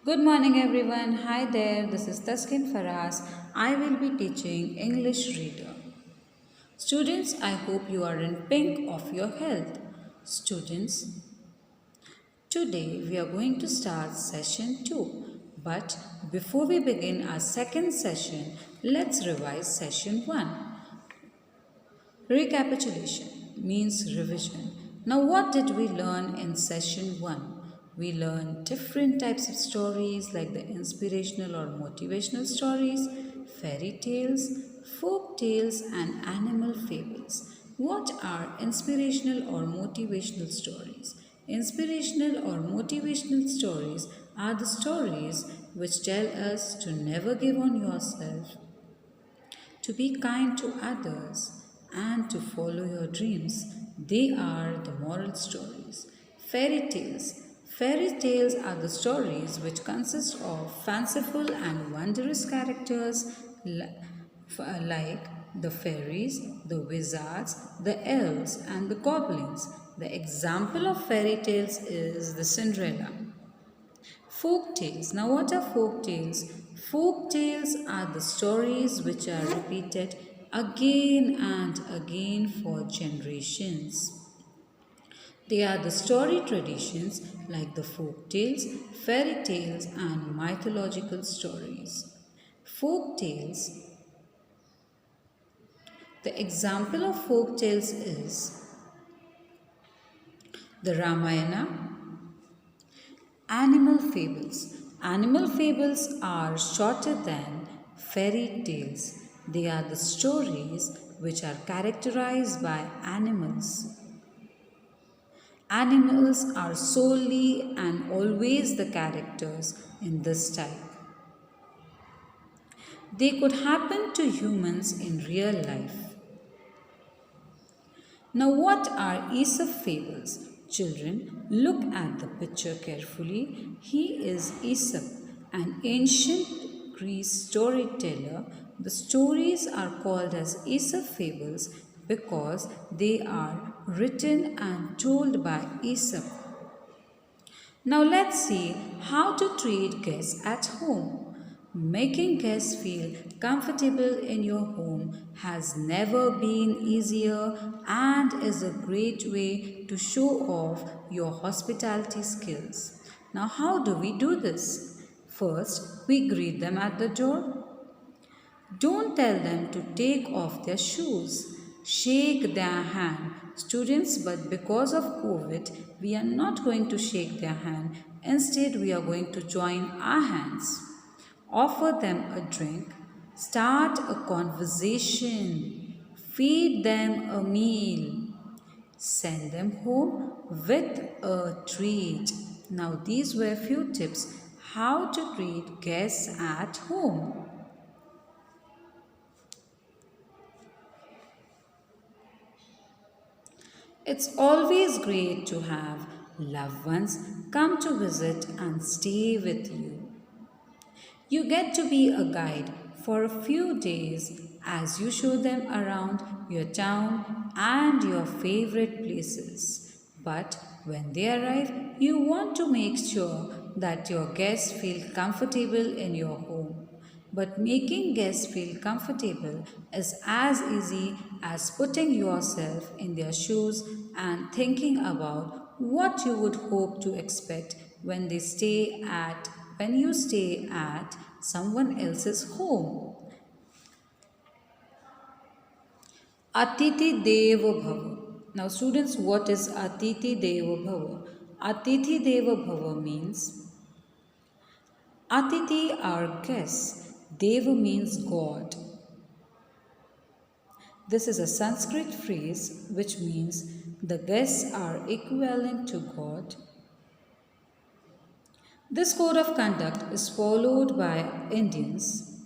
Good morning, everyone. Hi there, this is Taskin Faraz. I will be teaching English Reader. Students, I hope you are in pink of your health. Students, today we are going to start session 2. But before we begin our second session, let's revise session 1. Recapitulation means revision. Now, what did we learn in session 1? We learned different types of stories like the inspirational or motivational stories, fairy tales, folk tales, and animal fables. What are inspirational or motivational stories? Inspirational or motivational stories are the stories which tell us to never give on yourself, to be kind to others, and to follow your dreams. They are the moral stories. Fairy tales. Fairy tales are the stories which consist of fanciful and wondrous characters like the fairies, the wizards, the elves, and the goblins. The example of fairy tales is the Cinderella. Folk tales. Now, what are folk tales? Folk tales are the stories which are repeated again and again for generations. They are the story traditions like the folk tales, fairy tales, and mythological stories. Folk tales. The example of folk tales is the Ramayana. Animal fables. Animal fables are shorter than fairy tales. They are the stories which are characterized by animals. Animals are solely and always the characters in this type. They could happen to humans in real life. Now, what are Aesop fables? Children, look at the picture carefully. He is Aesop, an ancient Greek storyteller. The stories are called as Aesop fables because they are written and told by Aesop. Now let's see how to treat guests at home. Making guests feel comfortable in your home has never been easier and is a great way to show off your hospitality skills. Now, how do we do this? First, we greet them at the door. Don't tell them to take off their shoes. Shake their hand. Students, but because of COVID, we are not going to shake their hand. Instead, we are going to join our hands. Offer them a drink. Start a conversation. Feed them a meal. Send them home with a treat. Now, these were a few tips how to treat guests at home. It's always great to have loved ones come to visit and stay with you. You get to be a guide for a few days as you show them around your town and your favorite places. But when they arrive, you want to make sure that your guests feel comfortable in your home. But making guests feel comfortable is as easy as putting yourself in their shoes and thinking about what you would hope to expect when you stay at someone else's home. Atiti Deva Bhava. Now, students, what is Atiti Deva Bhava? Atiti Deva Bhava means Atiti are guests. Deva means God. This is a Sanskrit phrase which means the guests are equivalent to God. This code of conduct is followed by Indians.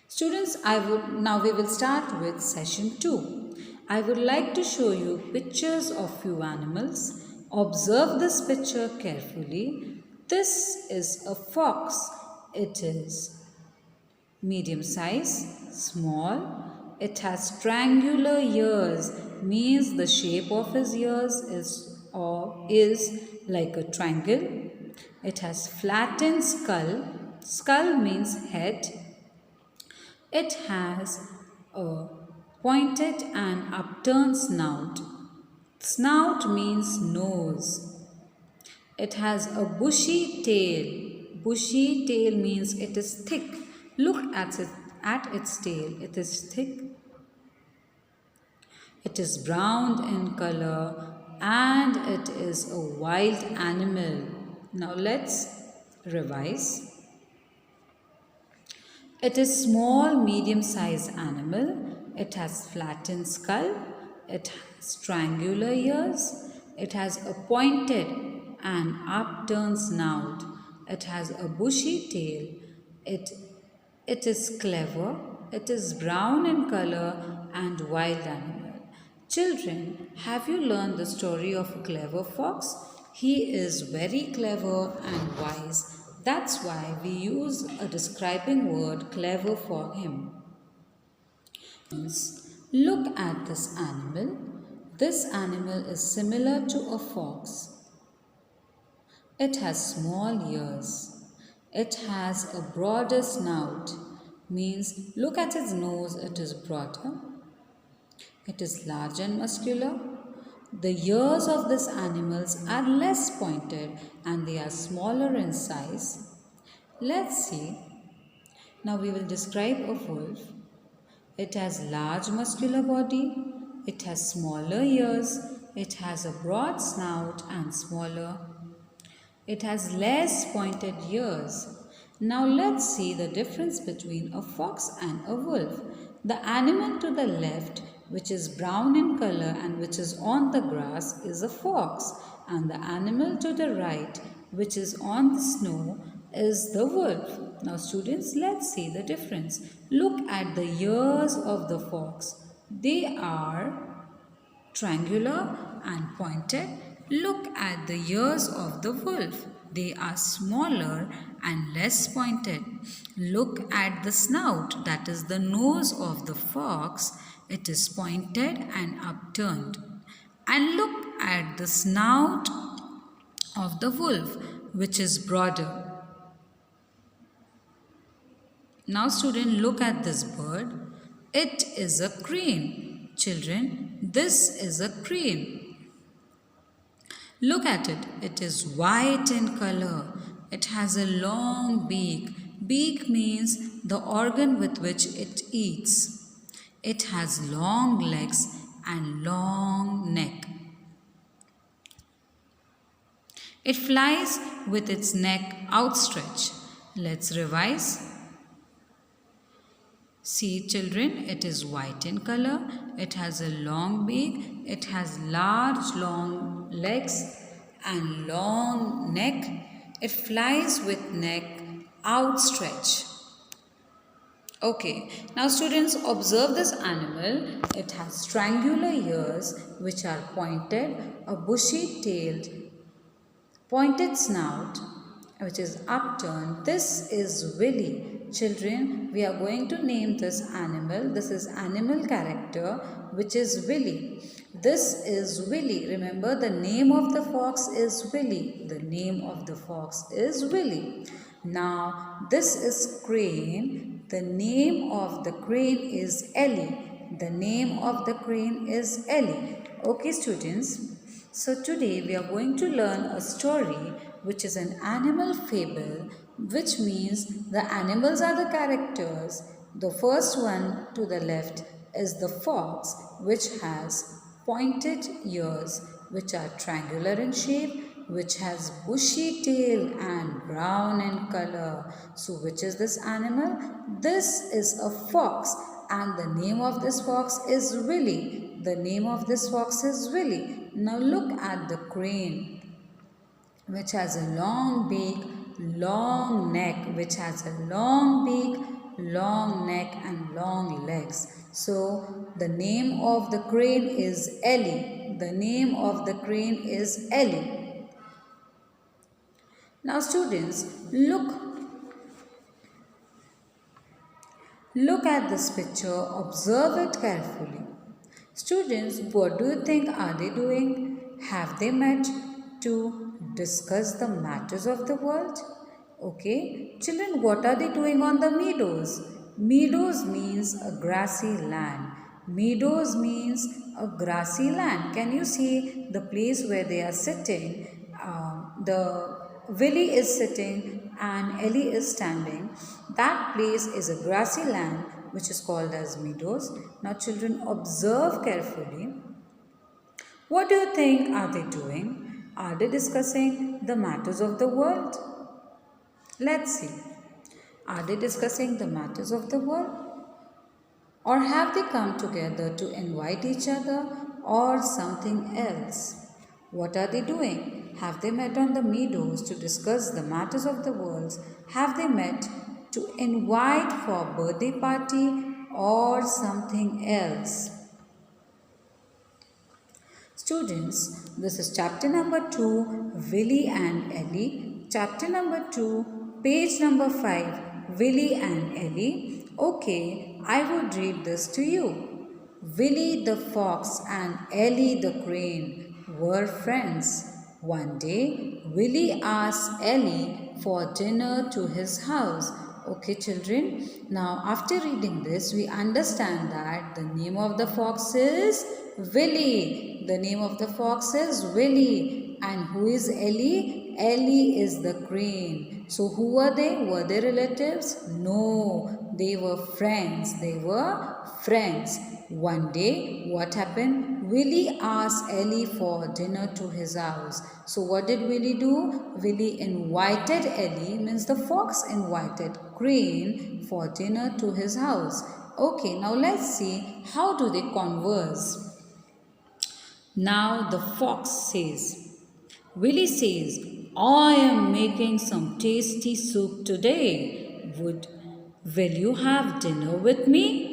Students, now we will start with session 2. I would like to show you pictures of few animals. Observe this picture carefully. This is a fox. It is medium size, small. It has triangular ears, means the shape of his ears is or is like a triangle. It has flattened skull. Skull means head. It has a pointed and upturned snout. Snout means nose. It has a bushy tail. Bushy tail means it is thick. Look at its tail. It is thick. It is brown in color and it is a wild animal. Now let's revise. It is small medium-sized animal. It has flattened skull. It has triangular ears. It has a pointed and upturned snout. It has a bushy tail. It is clever. It is brown in color and wild animal. Children, have you learned the story of a clever fox? He is very clever and wise. That's why we use a describing word clever for him. Look at this animal. This animal is similar to a fox. It has small ears. It has a broader snout. Means look at its nose, it is broader. It is large and muscular. The ears of these animals are less pointed and they are smaller in size. Let's see. Now we will describe a wolf. It has large muscular body. It has smaller ears. It has a broad snout and smaller. It has less pointed ears. Now let's see the difference between a fox and a wolf. The animal to the left, which is brown in color and which is on the grass, is a fox, and the animal to the right, which is on the snow, is the wolf. Now students, let's see the difference. Look at the ears of the fox. They are triangular and pointed. Look at the ears of the wolf. They are smaller and less pointed. Look at the snout, that is the nose of the fox. It is pointed and upturned. And look at the snout of the wolf, which is broader. Now student, look at this bird. It is a crane. Children, this is a crane. Look at it. It is white in color. It has a long beak. Beak means the organ with which it eats. It has long legs and long neck. It flies with its neck outstretched. Let's revise. See children, it is white in color, it has a long beak, it has large long legs and long neck. It flies with neck outstretched. Okay, now students, observe this animal. It has triangular ears which are pointed, a bushy tailed, pointed snout which is upturned. This is Willy. Children, we are going to name this animal. This is animal character which is Willy. This is Willy. Remember, the name of the fox is Willy. The name of the fox is Willy. Now, this is crane. The name of the crane is Ellie. The name of the crane is Ellie. Okay, students. So today we are going to learn a story which is an animal fable, which means the animals are the characters. The first one to the left is the fox, which has pointed ears which are triangular in shape, which has bushy tail and brown in color. So which is this animal? This is a fox, and the name of this fox is Willy. The name of this fox is Willy. Now look at the crane, which has a long beak, long neck, which has a long beak, long neck and long legs. So the name of the crane is Ellie. The name of the crane is Ellie. Now students, look at this picture, observe it carefully. Students, what do you think are they doing? Have they met to discuss the matters of the world? Okay, children, what are they doing on the meadows? Meadows means a grassy land. Meadows means a grassy land. Can you see the place where they are sitting? The Willie is sitting and Ellie is standing. That place is a grassy land which is called as meadows. Now children, observe carefully. What do you think are they doing? Are they discussing the matters of the world? Let's see. Are they discussing the matters of the world? Or have they come together to invite each other or something else? What are they doing? Have they met on the meadows to discuss the matters of the world? Have they met to invite for a birthday party or something else? Students, this is chapter number 2, Willie and Ellie. Chapter number 2, page number 5, Willie and Ellie. Okay, I would read this to you. Willie the fox and Ellie the crane were friends. One day, Willie asked Ellie for dinner to his house. Okay, children. Now, after reading this, we understand that the name of the fox is Willie. The name of the fox is Willie. And who is Ellie? Ellie is the crane. So, who were they? Were they relatives? No, they were friends. They were friends. One day, what happened? Willie asked Ellie for dinner to his house. So what did Willie do? Willie invited Ellie, means the fox invited Crane for dinner to his house. Okay, now let's see how do they converse. Now the fox says, Willie says, I am making some tasty soup today. Will you have dinner with me?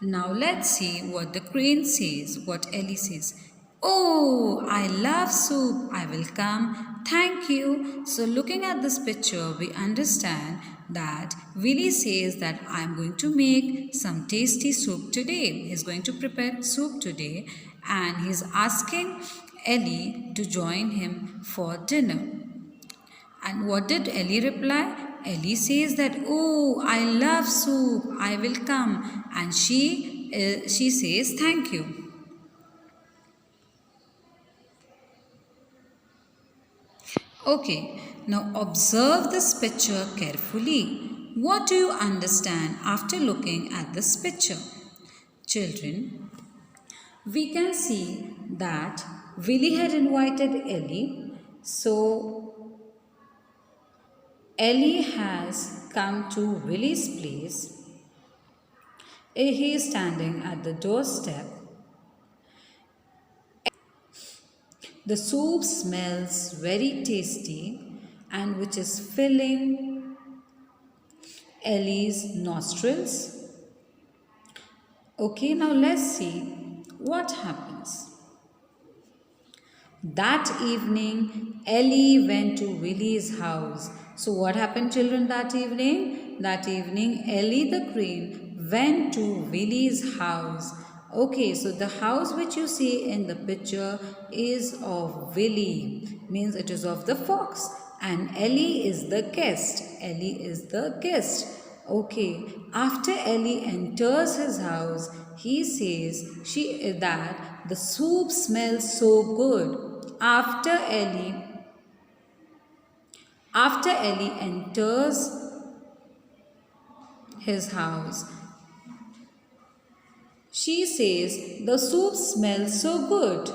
Now let's see what the crane says, what Ellie says. Oh, I love soup. I will come. Thank you. So looking at this picture, we understand that Willie says that I am going to make some tasty soup today. He is going to prepare soup today and he is asking Ellie to join him for dinner. And what did Ellie reply? Ellie says that, oh, I love soup, I will come. And she says, thank you. Okay, now observe this picture carefully. What do you understand after looking at this picture? Children, we can see that Willie had invited Ellie. So, Ellie has come to Willie's place. He is standing at the doorstep. The soup smells very tasty and which is filling Ellie's nostrils. Okay, now let's see what happens. That evening, Ellie went to Willie's house. So what happened, children, that evening? That evening, Ellie the crane went to Willie's house. Okay, so the house which you see in the picture is of Willie, means it is of the fox, and Ellie is the guest. Ellie is the guest. Okay, after Ellie enters his house, he says that the soup smells so good. After Ellie enters his house, she says, the soup smells so good.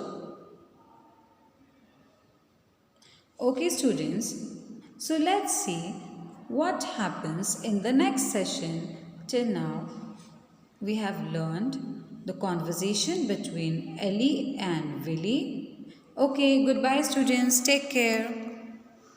Okay, students, so let's see what happens in the next session. Till now, we have learned the conversation between Ellie and Willie. Okay, goodbye, students. Take care.